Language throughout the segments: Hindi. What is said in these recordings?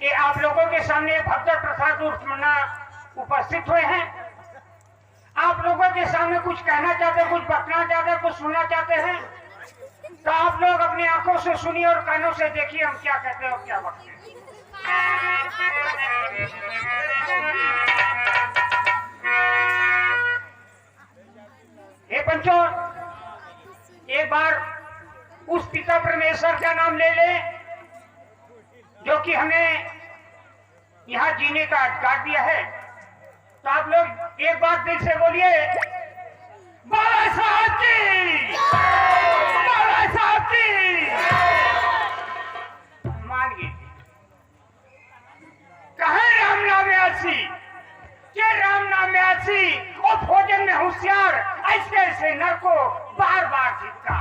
ये आप लोगों के सामने भक्त प्रसाद उर्फ मुन्ना उपस्थित हुए हैं। आप लोगों के सामने कुछ कहना चाहते हैं, कुछ बतलाना चाहते हैं, कुछ सुनना चाहते हैं, तो आप लोग अपनी आंखों से सुनिए और कानों से देखिए हम क्या कहते हैं और क्या बकते हैं। हे पंचों, एक बार उस पिता परमेश्वर का नाम ले ले जो कि हमें यहाँ जीने का अधिकार दिया है। तो आप लोग एक बार दिल से बोलिए, बाबा साहब की, बाबा साहब की। मानिए, कहे राम नाम आसी, के राम नाम आसी और भोजन में होशियार, ऐसे ऐसे नर को बार बार जीतता।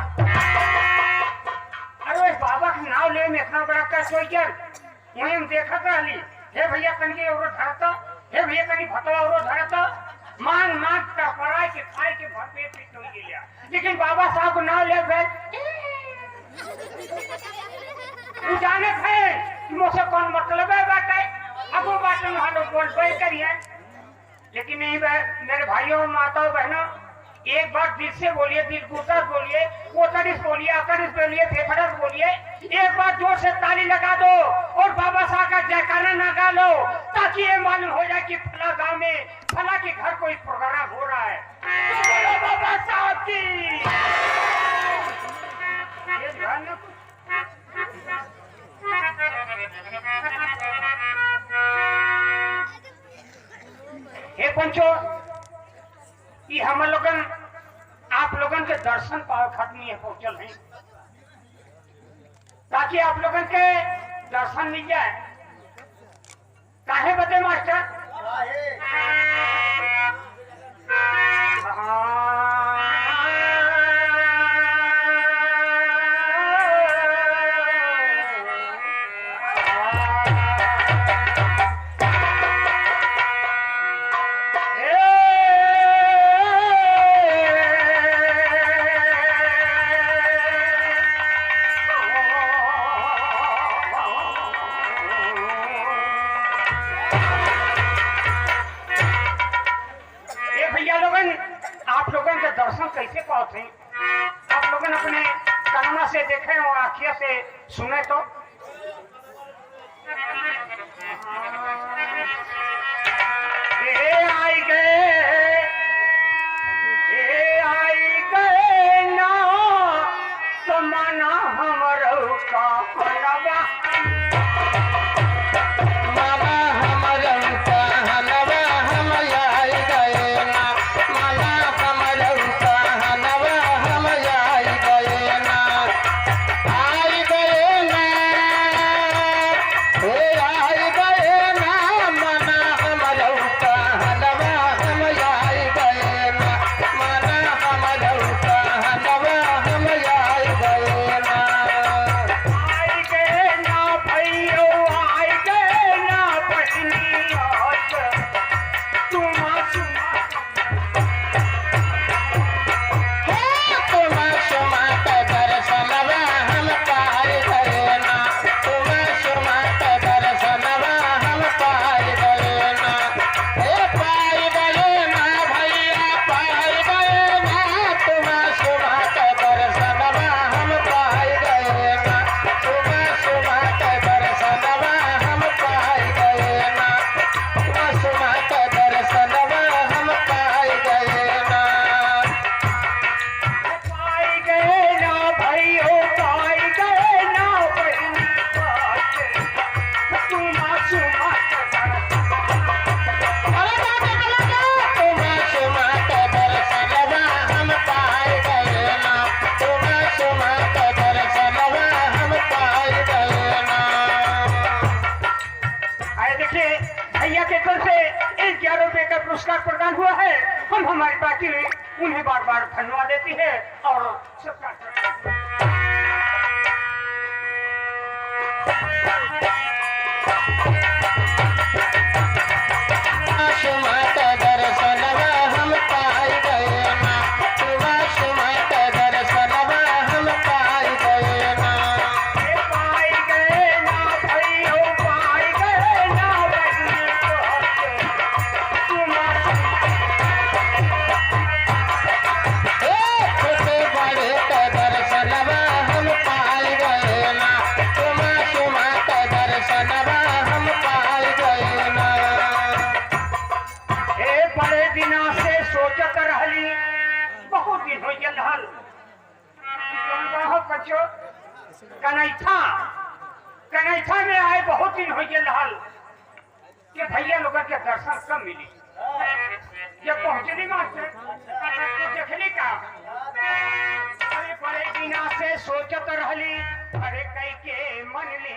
अरे बाबा के नाम ले में इतना बड़ा कष्ट हो गया। उन्हें हम देखा था अली, हे भैया कहीं और धरता, हे भैया कहीं भतवा और धरता, मांग मांग का पढ़ाई के खाए के भर पेट पीट हो गया। लेकिन बाबा साहब को नाम ले गए, तू जाने है कि मुझसे कौन मतलब है बाटे, अब वो बात में हम लोग बोल पाए करिए। लेकिन नहीं मेरे भाइयों माताओं बहनों, एक बार दिल से बोलिए, दिल गुस्सा बोलिए, ओतरिस बोलिए, अकरिस बोलिए, फेफड़स बोलिए। एक बार जोर से ताली लगा दो और बाबा साहब का जयकारा लगा लो, ताकि ये मालूम हो जाए कि फला गांव में फला के घर कोई प्रोग्राम हो रहा है। बोलो बाबा साहब की। हे पंचो, ये हम लोगन आप लोगन के दर्शन पाव खत्म है पहुंचल है, ताकि आप लोगन के दर्शन मिल जाए। काहे बते मास्टर? आप लोगों के दर्शन कैसे पहुंचे? आप लोगों अपने कानों से देखे और आँखियों से सुने तो आई गए ना तो माना हमरो का हलवा, माना हमरो का हलवा, हम आई गए ना, माना हमरो का हलवा, हम आई गए ना, आई गए ना, हे आई गए ना, माना हमरो का हलवा, हम आई गए ना, माना हमरो का हलवा, हम आई गए ना। आई गए ना भैयो, आई गए ना बहनी, तुम सुना तुम सुमा का दर्शनवा हम पाई गए ना, तुम सुमा का दर्शनवा हम पाई गए ना, हे पाई गए ना भैया पाई गए ना, तुम सुमा का दर्शनवा हम पाई गए ना, तुम सुमा का दर्शनवा हम पाई गए ना, तुम सुमा का दर्शनवा हम पाई गए ना। पाई गए ना भाइयों, पाई गए ना बहनी, तुम सुना तुम सुमा का दर्शनवा हम पाई गए ना, तुम सुमा का दर्शनवा हम पाई गए ना। आए देखिए भैया के तरफ से 11 रुपए का पुरस्कार प्रदान हुआ है। हम हमारी पार्टी में उन्हें बार बार धन्यवाद देती है और सत्कार करती है। सुमा का दर्शनवा हम पाई गए ना, तुम सुमा का दर्शनवा हम पाई गए ना। पाई गए ना भाइयों, पाई गए बच्चों कनैथा कनैथा में आए बहुत दिन हो गए रहल कि भैया लोग के दर्शन कब मिली जब पहुंचली मास्टर तो देखली का अरे बड़े दिना से सोचत रहली अरे कई के मन ले